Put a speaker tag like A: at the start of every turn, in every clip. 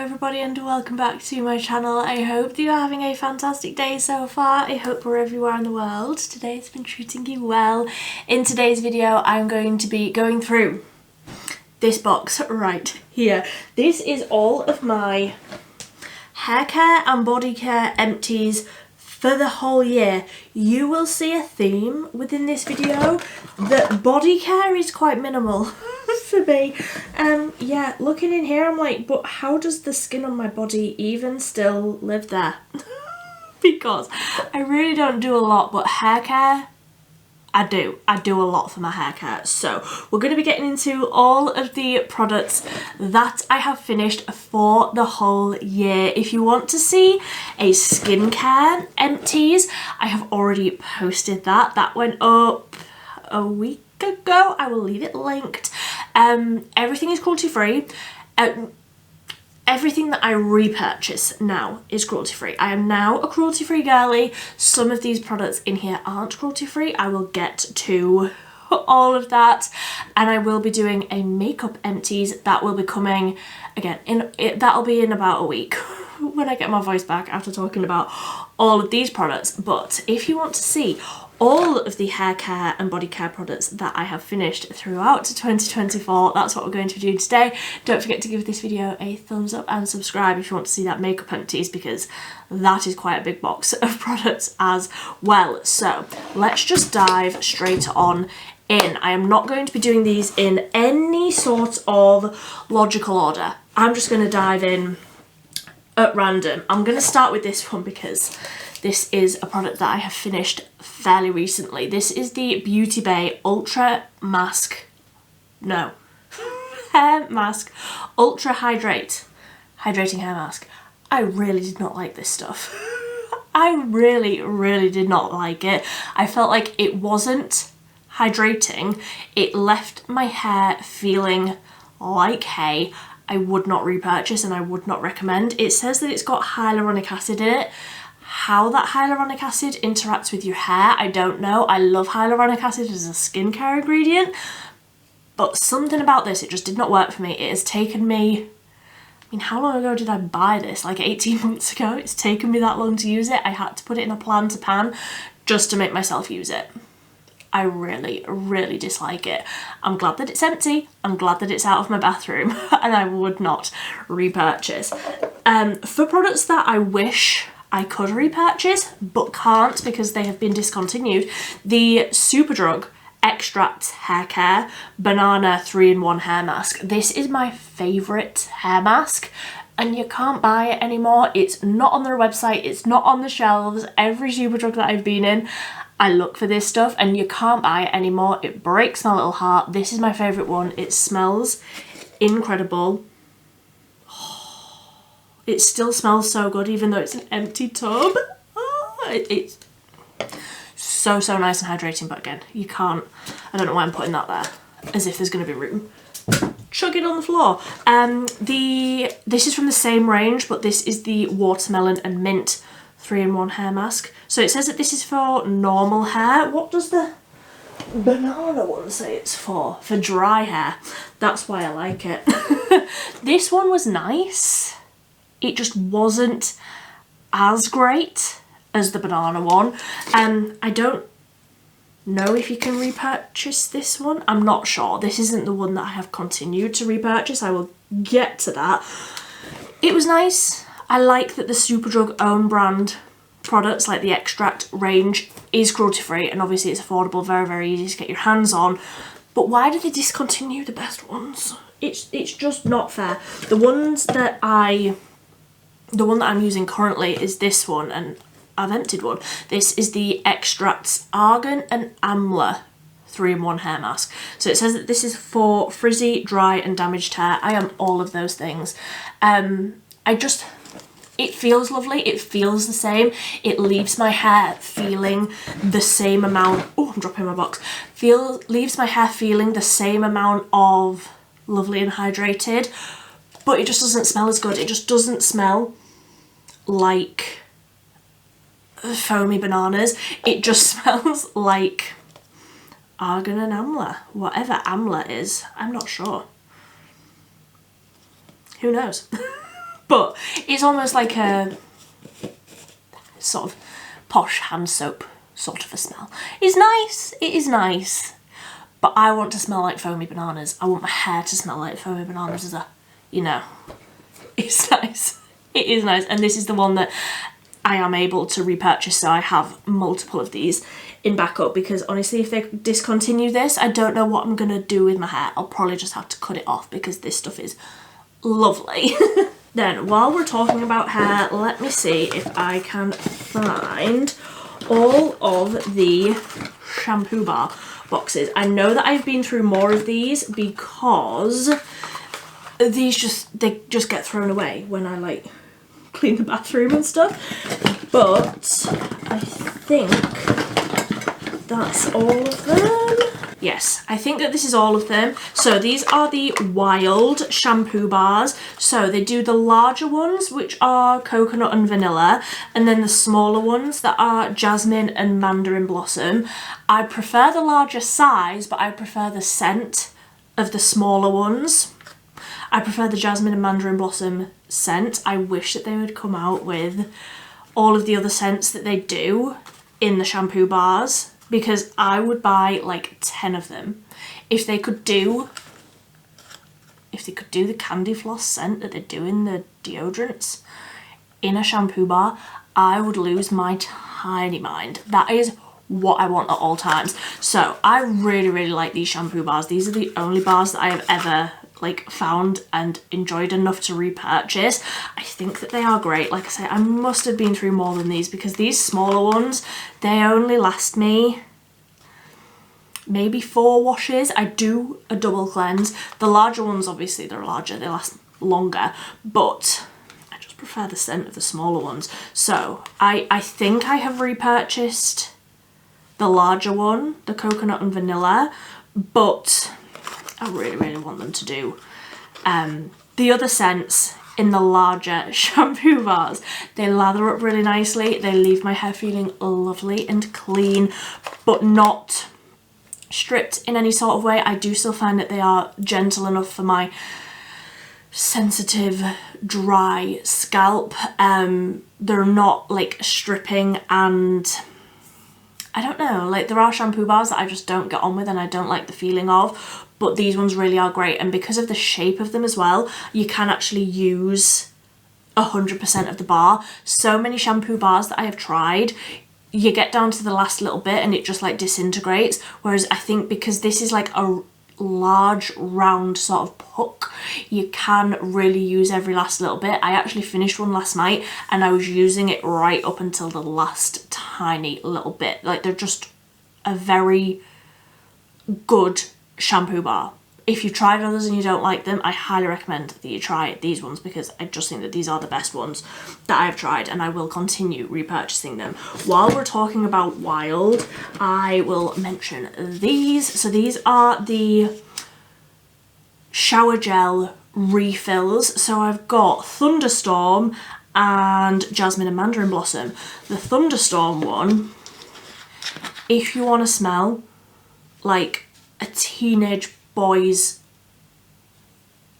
A: everybody and welcome back to my channel. I hope that you're having a fantastic day so far. I hope wherever you are in the world today has been treating you well. In today's video I'm going to be going through this box right here. This is all of my hair care and body care empties for the whole year. You will see a theme within this video that body care is quite minimal for me. Yeah, looking in here I'm like, but how does the skin on my body even still live there? Because I really don't do a lot, but hair care, I do a lot for my hair care. So we're going to be getting into all of the products that I have finished for the whole year. If you want to see a skincare empties, I have already posted that. That went up a week ago. I will leave it linked. Everything is cruelty free. Everything that I repurchase now is cruelty free. I am now a cruelty free girly. Some of these products in here aren't cruelty free. I will get to all of that, and I will be doing a makeup empties that will be coming again that'll be in about a week when I get my voice back after talking about all of these products. But if you want to see all of the hair care and body care products that I have finished throughout 2024, that's what we're going to do today. Don't forget to give this video a thumbs up and subscribe if you want to see that makeup empties, because that is quite a big box of products as well. So let's just dive straight on in. I am not going to be doing these in any sort of logical order. I'm just going to dive in at random. I'm going to start with this one because this is a product that I have finished fairly recently. This is the Beauty Bay Hair Mask Ultra Hydrating Hair Mask. I really did not like this stuff. I really did not like it. I felt like it wasn't hydrating. It left my hair feeling like hay. I would not repurchase and I would not recommend. It says that it's got hyaluronic acid in it. How that hyaluronic acid interacts with your hair, I don't know. I love hyaluronic acid as a skincare ingredient, but something about this, it just did not work for me. It has taken me, I mean, how long ago did I buy this? Like 18 months ago. It's taken me that long to use it. I had to put it in a plan to pan just to make myself use it. I really dislike it. I'm glad that it's empty. I'm glad that it's out of my bathroom and I would not repurchase. For products that I wish I could repurchase but can't because they have been discontinued, the Superdrug Extract Hair Care Banana 3-in-1 Hair Mask. This is my favourite hair mask and you can't buy it anymore. It's not on their website, it's not on the shelves. Every Superdrug that I've been in, I look for this stuff and you can't buy it anymore. It breaks my little heart. This is my favourite one. It smells incredible. It still smells so good even though it's an empty tub. It's so nice and hydrating, but again, you can't, I don't know why I'm putting that there, as if there's going to be room. Chug it on the floor. This is from the same range, but this is the Watermelon and Mint 3-in-1 hair mask. So it says that this is for normal hair. What does the banana one say it's for? For dry hair. That's why I like it. This one was nice. It just wasn't as great as the banana one. I don't know if you can repurchase this one. I'm not sure. This isn't the one that I have continued to repurchase. I will get to that. It was nice. I like that the Superdrug own brand products like the Extract range is cruelty free and obviously it's affordable, very easy to get your hands on. But why did they discontinue the best ones? It's just not fair. The one that I'm using currently is this one, and I've emptied one. This is the Extracts Argan and Amla 3-in-1 hair mask. So it says that this is for frizzy, dry and damaged hair. I am all of those things. It feels lovely, it feels the same. It leaves my hair feeling the same amount, oh I'm dropping my box, leaves my hair feeling the same amount of lovely and hydrated, but it just doesn't smell as good. It just doesn't smell like foamy bananas. It just smells like argan and amla, whatever amla is. I'm not sure. Who knows? But it's almost like a sort of posh hand soap sort of a smell. It's nice, it is nice, but I want to smell like foamy bananas. I want my hair to smell like foamy bananas as a, you know, it's nice. It is nice, and this is the one that I am able to repurchase, so I have multiple of these in backup, because honestly if they discontinue this, I don't know what I'm gonna do with my hair. I'll probably just have to cut it off because this stuff is lovely. Then while we're talking about hair, let me see if I can find all of the shampoo bar boxes. I know that I've been through more of these because these they just get thrown away when I like clean the bathroom and stuff, but I think that's all of them. Yes, I think that this is all of them. So these are the Wild shampoo bars. So they do the larger ones, which are coconut and vanilla, and then the smaller ones that are jasmine and mandarin blossom. I prefer the larger size, but I prefer the scent of the smaller ones. I prefer the jasmine and mandarin blossom scent. I wish that they would come out with all of the other scents that they do in the shampoo bars, because I would buy like 10 of them. If they could do the candy floss scent that they do in the deodorants in a shampoo bar, I would lose my tiny mind. That is what I want at all times. So I really, really like these shampoo bars. These are the only bars that I have ever like found and enjoyed enough to repurchase. I think that they are great. Like I say, I must have been through more than these, because these smaller ones, they only last me maybe 4 washes. I do a double cleanse. The larger ones, obviously they're larger, they last longer, but I just prefer the scent of the smaller ones. So I think I have repurchased the larger one, the coconut and vanilla, but I really, really want them to do the other scents in the larger shampoo bars. They lather up really nicely. They leave my hair feeling lovely and clean, but not stripped in any sort of way. I do still find that they are gentle enough for my sensitive, dry scalp. They're not like stripping, and I don't know, like there are shampoo bars that I just don't get on with and I don't like the feeling of, but these ones really are great. And because of the shape of them as well, you can actually use 100% of the bar. So many shampoo bars that I have tried, you get down to the last little bit and it just like disintegrates, whereas I think because this is like a large round sort of puck, you can really use every last little bit. I actually finished one last night and I was using it right up until the last tiny little bit. Like they're just a very good shampoo bar. If you've tried others and you don't like them, I highly recommend that you try these ones, because I just think that these are the best ones that I've tried, and I will continue repurchasing them. While we're talking about Wild, I will mention these. So these are the shower gel refills. So I've got Thunderstorm and Jasmine and Mandarin Blossom. The Thunderstorm one, if you want to smell like a teenage boys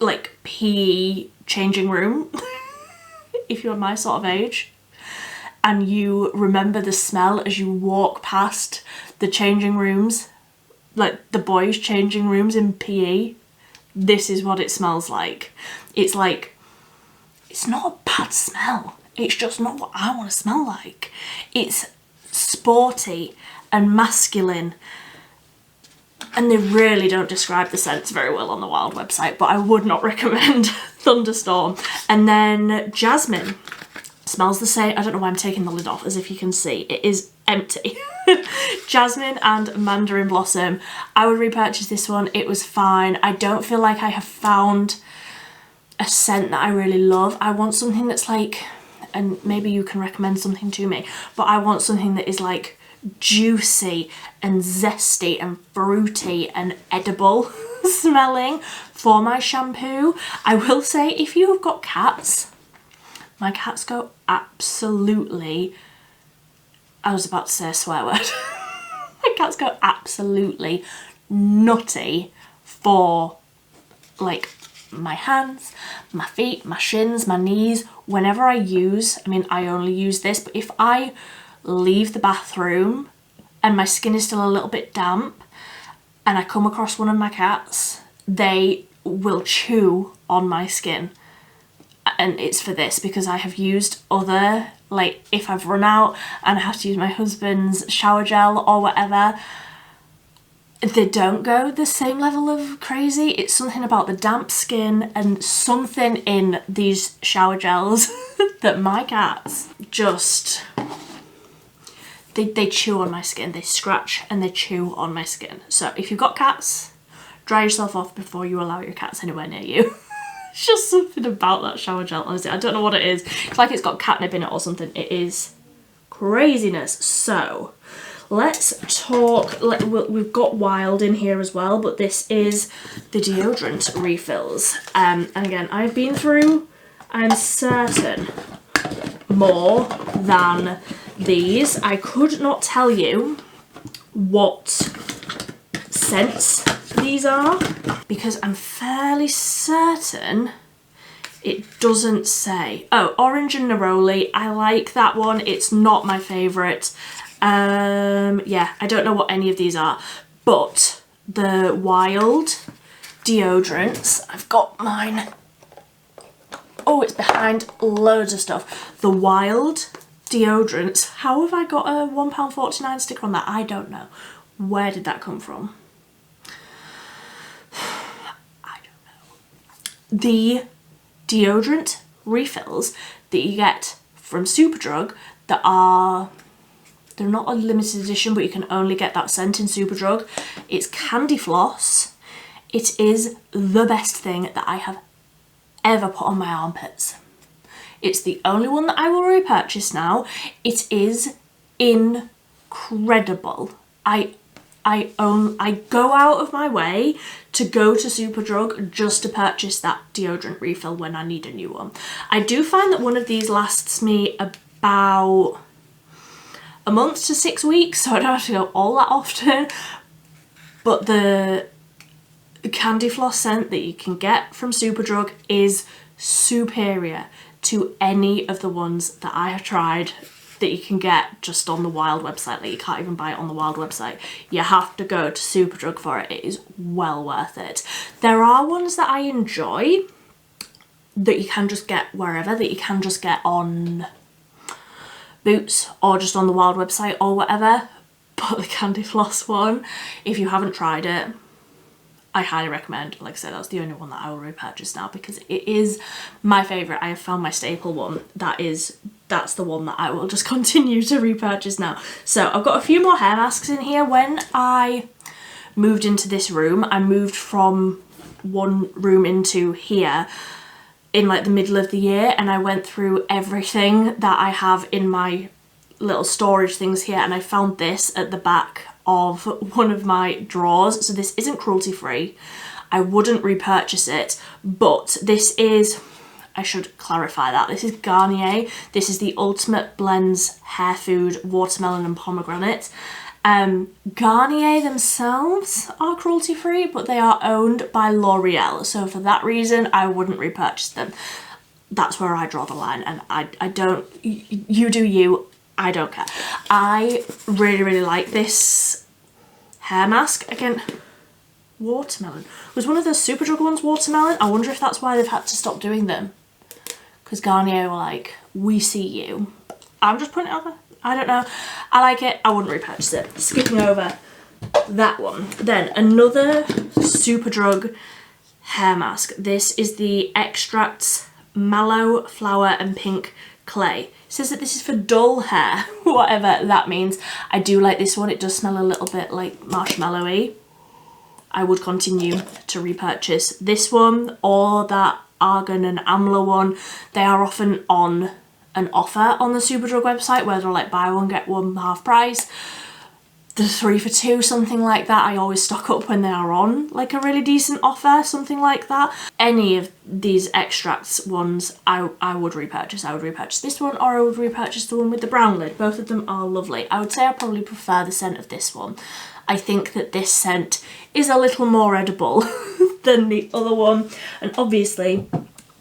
A: like PE changing room, if you're my sort of age and you remember the smell as you walk past the changing rooms, like the boys changing rooms in PE, this is what it smells like. It's like, it's not a bad smell, it's just not what I want to smell like. It's sporty and masculine, and they really don't describe the scents very well on the Wild website, but I would not recommend Thunderstorm. And then Jasmine smells the same. I don't know why I'm taking the lid off, as if you can see, it is empty. Jasmine and Mandarin Blossom. I would repurchase this one, it was fine. I don't feel like I have found a scent that I really love. I want something that's like, and maybe you can recommend something to me, but I want something that is like juicy and zesty and fruity and edible smelling for my shampoo. I will say, if you have got cats, my cats go absolutely, I was about to say a swear word. My cats go absolutely nutty for like my hands, my feet, my shins, my knees. Whenever I use, I mean, I only use this, but if I leave the bathroom and my skin is still a little bit damp and I come across one of my cats, they will chew on my skin. And it's for this, because I have used other, like if I've run out and I have to use my husband's shower gel or whatever, they don't go the same level of crazy. It's something about the damp skin and something in these shower gels that my cats just, they chew on my skin. They scratch and they chew on my skin. So if you've got cats, dry yourself off before you allow your cats anywhere near you. It's just something about that shower gel, honestly. I don't know what it is. It's like it's got catnip in it or something. It is craziness. So let's talk, we've got Wild in here as well, but this is the deodorant refills. And again, I've been through, I'm certain, more than these. I could not tell you what scents these are, because I'm fairly certain it doesn't say. Oh, Orange and Neroli. I like that one. It's not my favourite. Yeah, I don't know what any of these are, but the Wild deodorants, I've got mine. Oh, it's behind loads of stuff. The Wild deodorants. How have I got a £1.49 sticker on that? I don't know. Where did that come from? I don't know. The deodorant refills that you get from Superdrug that are, they're not a limited edition, but you can only get that scent in Superdrug. It's Candy Floss. It is the best thing that I have ever put on my armpits. It's the only one that I will repurchase now. It is incredible. I go out of my way to go to Superdrug just to purchase that deodorant refill when I need a new one. I do find that one of these lasts me about a month to 6 weeks, so I don't have to go all that often. But the Candy Floss scent that you can get from Superdrug is superior to any of the ones that I have tried that you can get just on the Wild website. Like, you can't even buy it on the Wild website. You have to go to Superdrug for it. It is well worth it. There are ones that I enjoy that you can just get wherever, that you can just get on Boots or just on the Wild website or whatever. But the Candy Floss one, if you haven't tried it, I highly recommend. Like I said, that's the only one that I will repurchase now because it is my favourite. I have found my staple one. That's the one that I will just continue to repurchase now. So I've got a few more hair masks in here. When I moved into this room, I moved from one room into here in like the middle of the year, and I went through everything that I have in my little storage things here, and I found this at the back of one of my drawers. So this isn't cruelty free. I wouldn't repurchase it, but this is, I should clarify that, this is Garnier. This is the Ultimate Blends Hair Food Watermelon and Pomegranate. Garnier themselves are cruelty free, but they are owned by L'Oreal, so for that reason I wouldn't repurchase them. That's where I draw the line, and I don't, you do you, I don't care. I really like this hair mask. Again, watermelon. Was one of those Superdrug ones watermelon? I wonder if that's why they've had to stop doing them. Because Garnier were like, we see you. I'm just putting it out there. I don't know. I like it. I wouldn't repurchase it. Skipping over that one. Then another Superdrug hair mask. This is the Extracts Mallow Flower and Pink Clay. It says that this is for dull hair, whatever that means. I do like this one. It does smell a little bit like marshmallowy. I would continue to repurchase this one or that Argan and Amla one. They are often on an offer on the Superdrug website where they're like buy one get one half price. The 3 for 2, something like that. I always stock up when they are on like a really decent offer, something like that. Any of these Extracts ones I would repurchase. I would repurchase this one, or I would repurchase the one with the brown lid. Both of them are lovely. I would say I probably prefer the scent of this one. I think that this scent is a little more edible than the other one, and obviously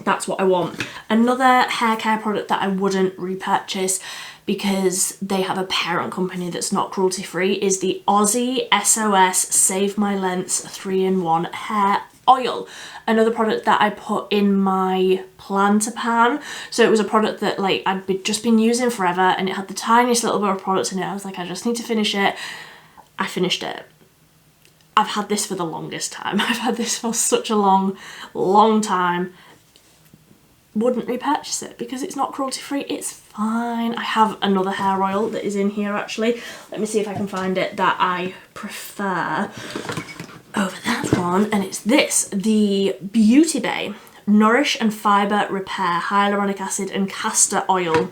A: that's what I want. Another hair care product that I wouldn't repurchase because they have a parent company that's not cruelty free is the Aussie SOS Save My Lengths 3-in-1 hair oil. Another product that I put in my planter pan. So it was a product that like just been using forever, and it had the tiniest little bit of product in it. I was like, I just need to finish it. I finished it. I've had this for the longest time. I've had this for such a long time. Wouldn't repurchase it because it's not cruelty free. It's fine. I have another hair oil that is in here actually. Let me see if I can find it that I prefer over that one, and it's this, the Beauty Bay Nourish and Fibre Repair Hyaluronic Acid and Castor Oil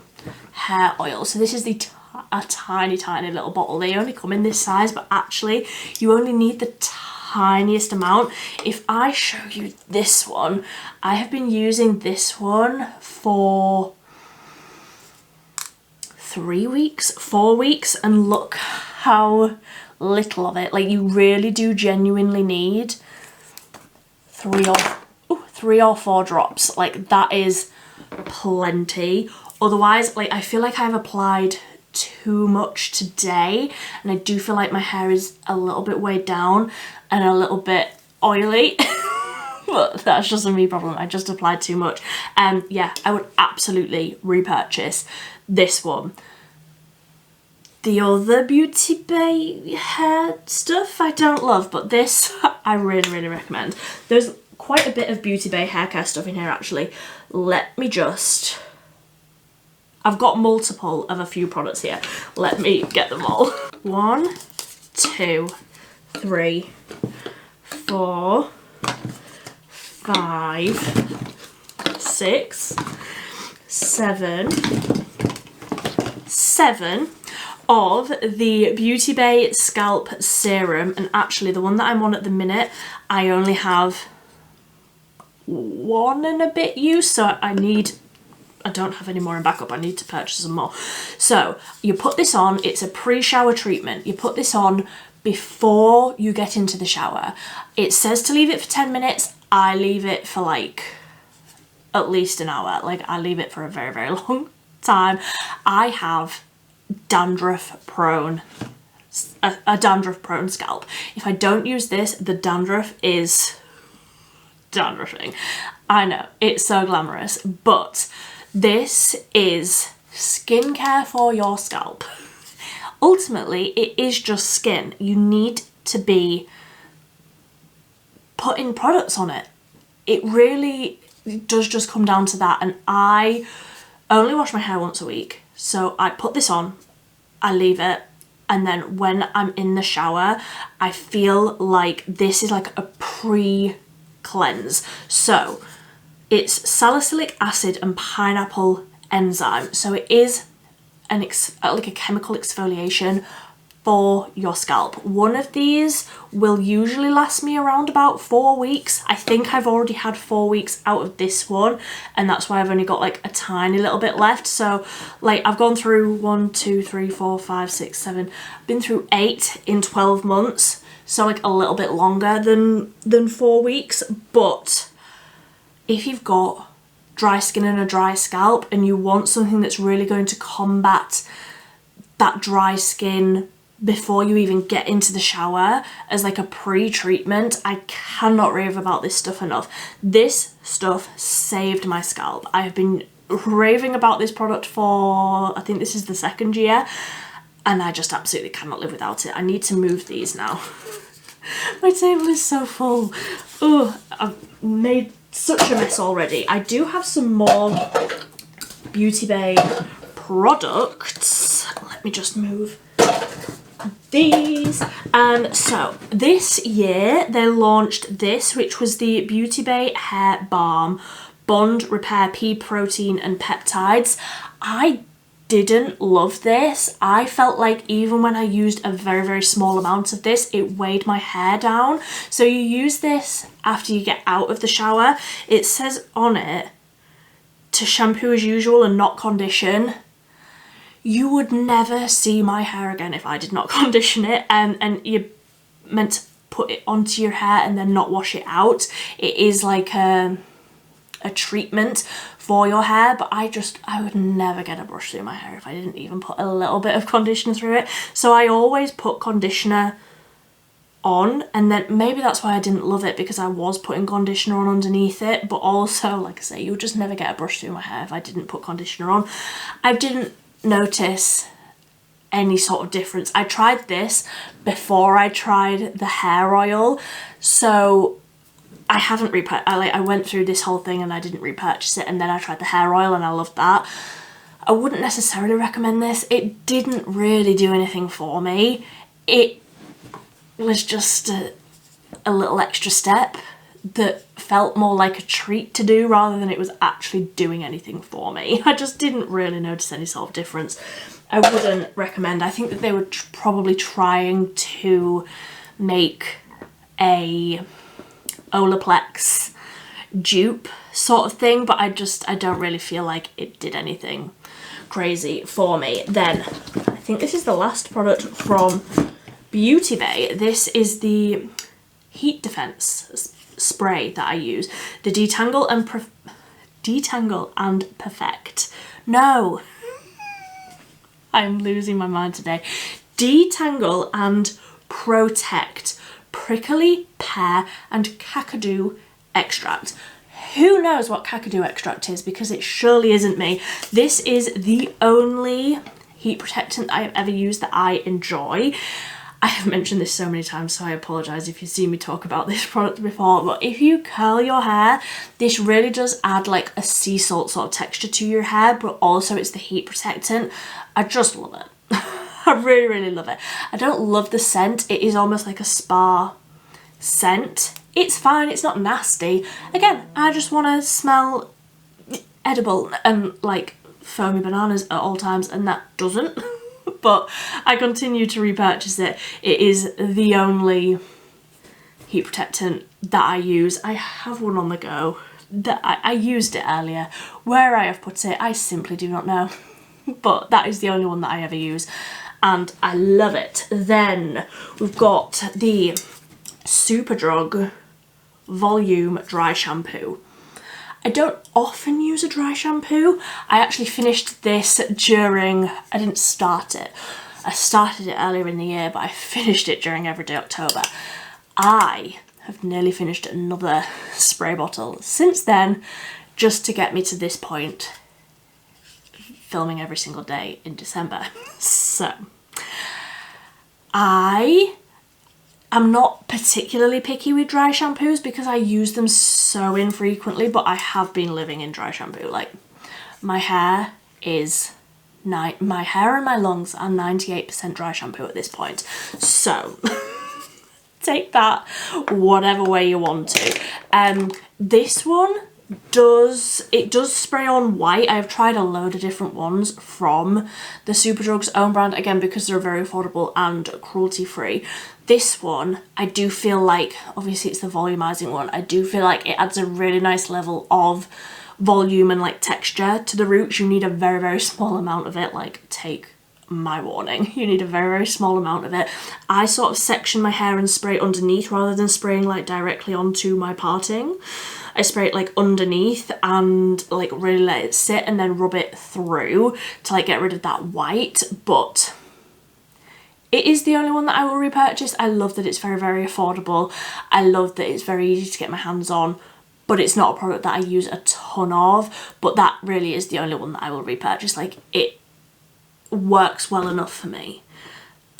A: hair oil. So this is a tiny little bottle. They only come in this size, but actually you only need the tiniest amount. If I show you this one, I have been using this one for 3 weeks, 4 weeks, and look how little of it. Like, you really do genuinely need 3 or 4 drops. Like, that is plenty. Otherwise, like, I feel like I've applied too much today, and I do feel like my hair is a little bit weighed down and a little bit oily. But that's just a me problem. I just applied too much. Yeah, I would absolutely repurchase this one. The other Beauty Bay hair stuff I don't love, but this I really recommend. There's quite a bit of Beauty Bay hair care stuff in here actually. Let me just... I've got multiple of a few products here. Let me get them all. 1, 2, 3, 4, 5, 6, 7 of the Beauty Bay Scalp Serum, and actually the one that I'm on at the minute, I only have 1 and a bit use, so I don't have any more in backup. I need to purchase some more. So you put this on, it's a pre-shower treatment. You put this on before you get into the shower. It says to leave it for 10 minutes. I leave it for like at least an hour. Like, I leave it for a very long time. I have dandruff prone, a dandruff prone scalp. If I don't use this, the dandruff is dandruffing. I know, it's so glamorous, but this is skincare for your scalp. Ultimately, it is just skin. You need to be putting products on it. It really does just come down to that. And I only wash my hair once a week. So I put this on, I leave it, and then when I'm in the shower, I feel like this is like a pre-cleanse. So it's salicylic acid and pineapple enzyme. So it is like a chemical exfoliation for your scalp. One of these will usually last me around about 4 weeks. I think I've already had 4 weeks out of this one, and that's why I've only got like a tiny little bit left. So like, I've gone through 1, 2, 3, 4, 5, 6, 7, been through 8 in 12 months. So like a little bit longer than 4 weeks. But if you've got dry skin and a dry scalp and you want something that's really going to combat that dry skin before you even get into the shower as like a pre-treatment, I cannot rave about this stuff enough. This stuff saved my scalp. I have been raving about this product for, I think this is the 2nd year, and I just absolutely cannot live without it. I need to move these now. My table is so full. Oh, I've made such a mess already. I do have some more Beauty Bay products. Let me just move these. So this year they launched this, which was the Beauty Bay Hair Balm Bond Repair Pea Protein and Peptides. I didn't love this. I felt like even when I used a very small amount of this, it weighed my hair down. So you use this after you get out of the shower. It says on it to shampoo as usual and not condition. You would never see my hair again if I did not condition it, and you're meant to put it onto your hair and then not wash it out. It is like a treatment for your hair, but I would never get a brush through my hair if I didn't even put a little bit of conditioner through it. So I always put conditioner on, and then maybe that's why I didn't love it, because I was putting conditioner on underneath it, but also, like I say, you would just never get a brush through my hair if I didn't put conditioner on. I didn't notice any sort of difference. I tried this before I tried the hair oil, so I haven't I went through this whole thing and I didn't repurchase it, and then I tried the hair oil and I loved that. I wouldn't necessarily recommend this. It didn't really do anything for me. It was just a little extra step that felt more like a treat to do rather than it was actually doing anything for me. I just didn't really notice any sort of difference. I wouldn't recommend. I think that they were probably trying to make a Olaplex dupe sort of thing, but I don't really feel like it did anything crazy for me. Then I think this is the last product from Beauty Bay. This is the heat defense spray that I use, the Detangle and Perfect. No, I'm losing my mind today. Detangle and Protect Prickly Pear and Kakadu extract. Who knows what Kakadu extract is, because it surely isn't me. This is the only heat protectant I have ever used that I enjoy. I have mentioned this so many times, so I apologise if you've seen me talk about this product before, but if you curl your hair, this really does add like a sea salt sort of texture to your hair, but also it's the heat protectant. I just love it. I really, really love it. I don't love the scent. It is almost like a spa scent. It's fine, it's not nasty. Again, I just want to smell edible and like foamy bananas at all times, and that doesn't. But I continue to repurchase it. It is the only heat protectant that I use. I have one on the go that I used it earlier. Where I have put it, I simply do not know. But that is the only one that I ever use, and I love it. Then we've got the Superdrug Volume Dry Shampoo. I don't often use a dry shampoo. I actually finished this during, I didn't start it. I started it earlier in the year, but I finished it during Everyday October. I have nearly finished another spray bottle since then, just to get me to this point, filming every single day in December. So, I'm not particularly picky with dry shampoos because I use them so infrequently, but I have been living in dry shampoo. Like, my hair and my lungs are 98% dry shampoo at this point. So take that whatever way you want to. This one does spray on white. I've tried a load of different ones from the Superdrug's own brand, again because they're very affordable and cruelty free. This one, I do feel like, obviously it's the volumizing one, I do feel like it adds a really nice level of volume and like texture to the roots. You need a very, very small amount of it. Like, take my warning, you need a very, very small amount of it. I sort of section my hair and spray underneath rather than spraying like directly onto my parting. I spray it like underneath and like really let it sit and then rub it through to like get rid of that white. But it is the only one that I will repurchase. I love that it's very, very affordable. I love that it's very easy to get my hands on, but it's not a product that I use a ton of. But that really is the only one that I will repurchase. Like, it works well enough for me.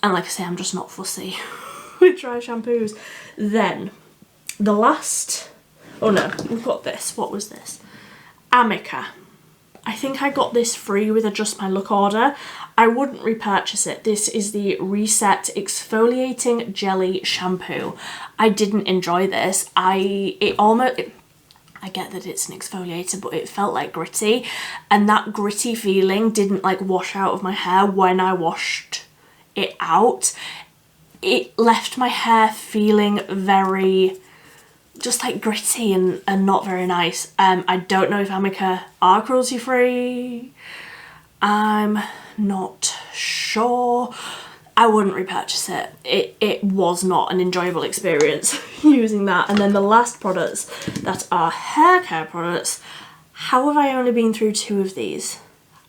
A: And like I say, I'm just not fussy with dry shampoos. Then, the last... Oh no, we've got this. What was this? Amica. I think I got this free with a Just My Look order. I wouldn't repurchase it. This is the Reset Exfoliating Jelly Shampoo. I didn't enjoy this. I get that it's an exfoliator, but it felt like gritty, and that gritty feeling didn't like wash out of my hair when I washed it out. It left my hair feeling very just like gritty and not very nice. I don't know if Amica are cruelty free. I'm not sure. I wouldn't repurchase it. It was not an enjoyable experience using that. And then the last products that are hair care products. How have I only been through 2 of these?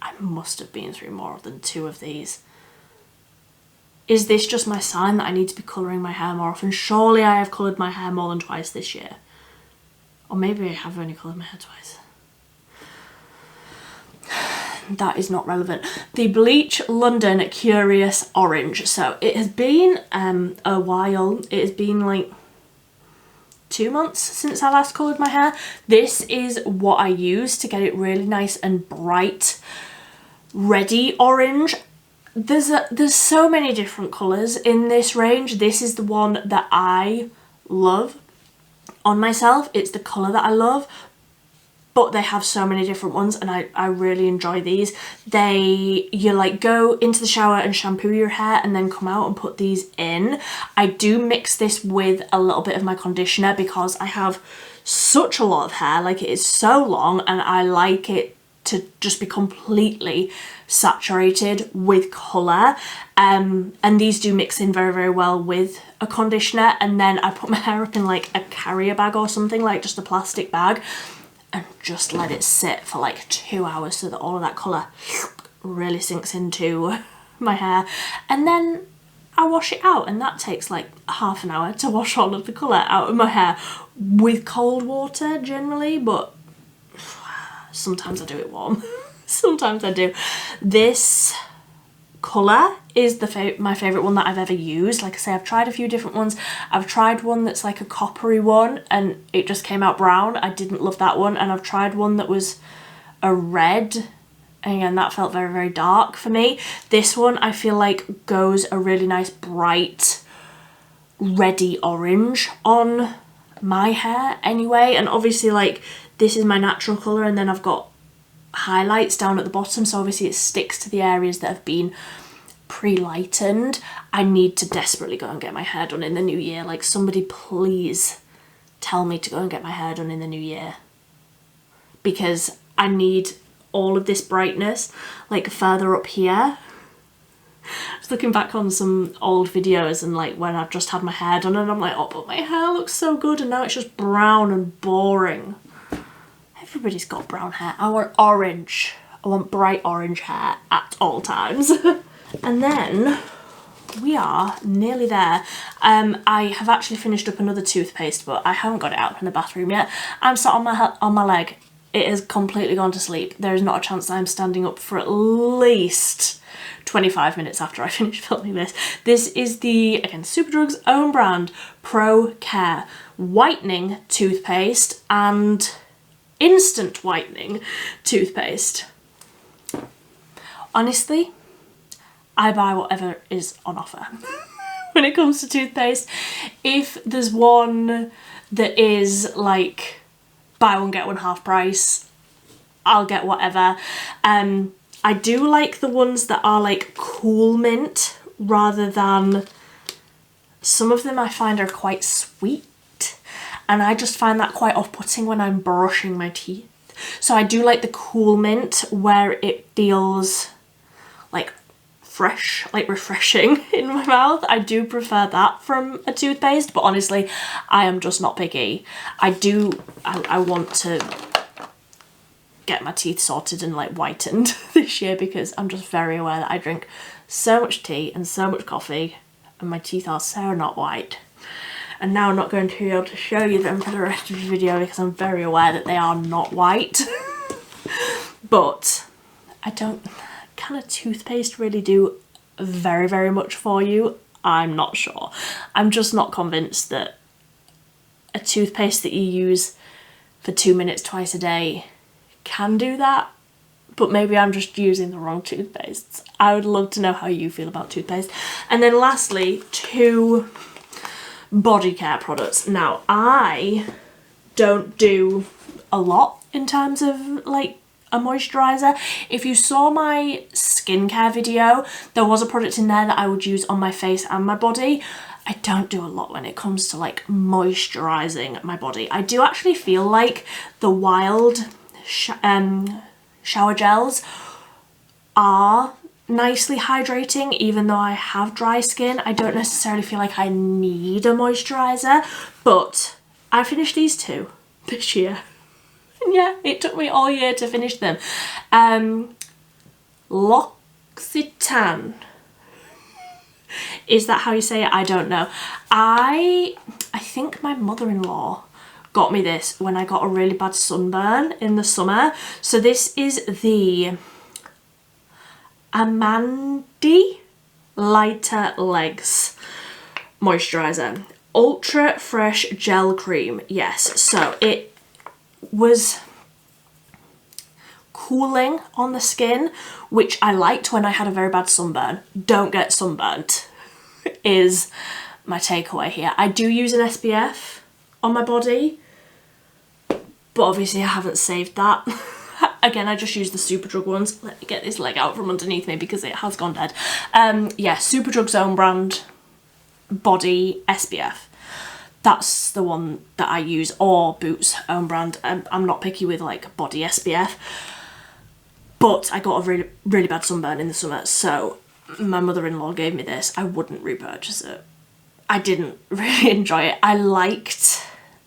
A: I must have been through more than 2 of these. Is this just my sign that I need to be colouring my hair more often? Surely I have coloured my hair more than twice this year. Or maybe I have only coloured my hair twice. That is not relevant. The Bleach London Curious Orange. So it has been a while. It has been like 2 months since I last coloured my hair. This is what I use to get it really nice and bright, ready orange. There's so many different colours in this range. This is the one that I love on myself. It's the colour that I love, but they have so many different ones, and I really enjoy these. You like go into the shower and shampoo your hair and then come out and put these in. I do mix this with a little bit of my conditioner because I have such a lot of hair, like it is so long, and I like it to just be completely saturated with colour. And these do mix in very, very well with a conditioner. And then I put my hair up in like a carrier bag or something, like just a plastic bag, and just let it sit for like 2 hours so that all of that colour really sinks into my hair. And then I wash it out, and that takes like half an hour to wash all of the colour out of my hair with cold water generally, but sometimes I do it warm. Sometimes I do. This colour is my favourite one that I've ever used. Like I say, I've tried a few different ones. I've tried one that's like a coppery one and it just came out brown. I didn't love that one. And I've tried one that was a red. And again, that felt very, very dark for me. This one I feel like goes a really nice bright reddy orange on my hair anyway. And obviously like this is my natural colour, and then I've got highlights down at the bottom, so obviously it sticks to the areas that have been pre-lightened. I need to desperately go and get my hair done in the new year. Like, somebody please tell me to go and get my hair done in the new year, because I need all of this brightness like further up here. I was looking back on some old videos and like when I've just had my hair done and I'm like, oh, but my hair looks so good, and now it's just brown and boring. Everybody's got brown hair. I want orange. I want bright orange hair at all times. And then we are nearly there. I have actually finished up another toothpaste, but I haven't got it out in the bathroom yet. I'm sat on my leg. It has completely gone to sleep. There is not a chance that I'm standing up for at least 25 minutes after I finish filming this. This is the, again, Superdrug's own brand, Pro Care whitening toothpaste and instant whitening toothpaste. Honestly, I buy whatever is on offer when it comes to toothpaste. If there's one that is like buy one get one half price, I'll get whatever. I do like the ones that are like cool mint rather than, some of them I find are quite sweet, and I just find that quite off-putting when I'm brushing my teeth. So I do like the cool mint where it feels like fresh, like refreshing in my mouth. I do prefer that from a toothpaste, but honestly, I am just not picky. I want to get my teeth sorted and like whitened this year because I'm just very aware that I drink so much tea and so much coffee and my teeth are so not white. And now I'm not going to be able to show you them for the rest of the video because I'm very aware that they are not white. But can a toothpaste really do very, very much for you? I'm not sure. I'm just not convinced that a toothpaste that you use for 2 minutes twice a day can do that. But maybe I'm just using the wrong toothpastes. I would love to know how you feel about toothpaste. And then lastly, 2 body care products. Now, I don't do a lot in terms of like a moisturiser. If you saw my skincare video, there was a product in there that I would use on my face and my body. I don't do a lot when it comes to like moisturising my body. I do actually feel like the Wild shower gels are nicely hydrating, even though I have dry skin. I don't necessarily feel like I need a moisturiser, but I finished these 2 this year. And yeah, it took me all year to finish them. L'Occitane. Is that how you say it? I don't know. I think my mother-in-law got me this when I got a really bad sunburn in the summer. So this is the Amandi Lighter Legs moisturiser. Ultra Fresh Gel Cream. Yes, so it was cooling on the skin, which I liked when I had a very bad sunburn. Don't get sunburnt is my takeaway here. I do use an SPF on my body, but obviously I haven't saved that. Again, I just use the Superdrug ones. Let me get this leg out from underneath me because it has gone dead. Yeah, Superdrug's own brand body SPF. That's the one that I use, or Boots own brand. I'm not picky with like body SPF, but I got a really bad sunburn in the summer, so my mother-in-law gave me this. I wouldn't repurchase it. I didn't really enjoy it. I liked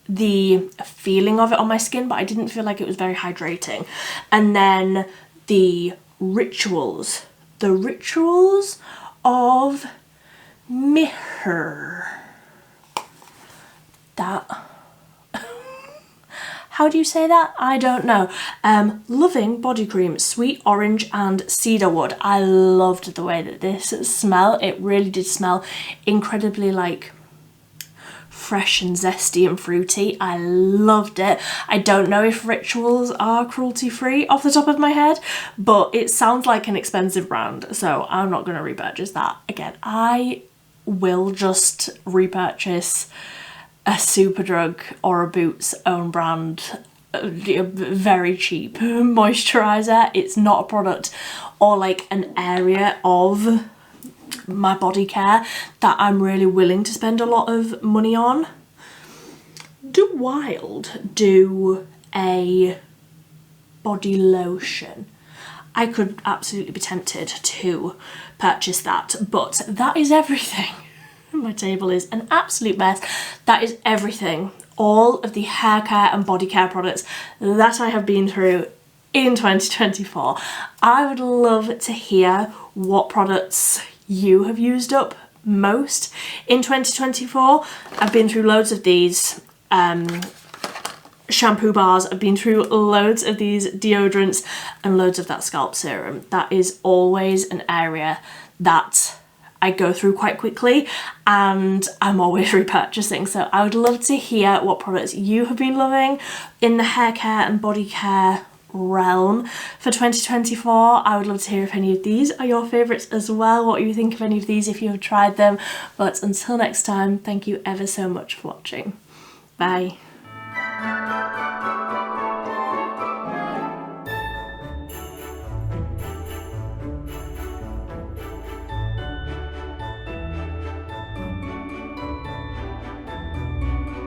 A: the feeling of it on my skin, but I didn't feel like it was very hydrating. And then the Rituals of Mirror. That, how do you say that? I don't know. Loving Body Cream, Sweet Orange and Cedarwood. I loved the way that this smelled. It really did smell incredibly like fresh and zesty and fruity. I loved it. I don't know if Rituals are cruelty free off the top of my head, but it sounds like an expensive brand, so I'm not going to repurchase that. Again, I will just repurchase a Superdrug or a Boots own brand very cheap moisturiser. It's not a product or like an area of my body care that I'm really willing to spend a lot of money on. Do Wild do a body lotion? I could absolutely be tempted to purchase that, but that is everything. My table is an absolute mess. That is everything. All of the hair care and body care products that I have been through in 2024. I would love to hear what products you have used up most in 2024. I've been through loads of these shampoo bars. I've been through loads of these deodorants and loads of that scalp serum. That is always an area that I go through quite quickly and I'm always repurchasing. So I would love to hear what products you have been loving in the hair care and body care realm for 2024. I would love to hear if any of these are your favourites as well, what you think of any of these if you have tried them. But until next time, thank you ever so much for watching. Bye.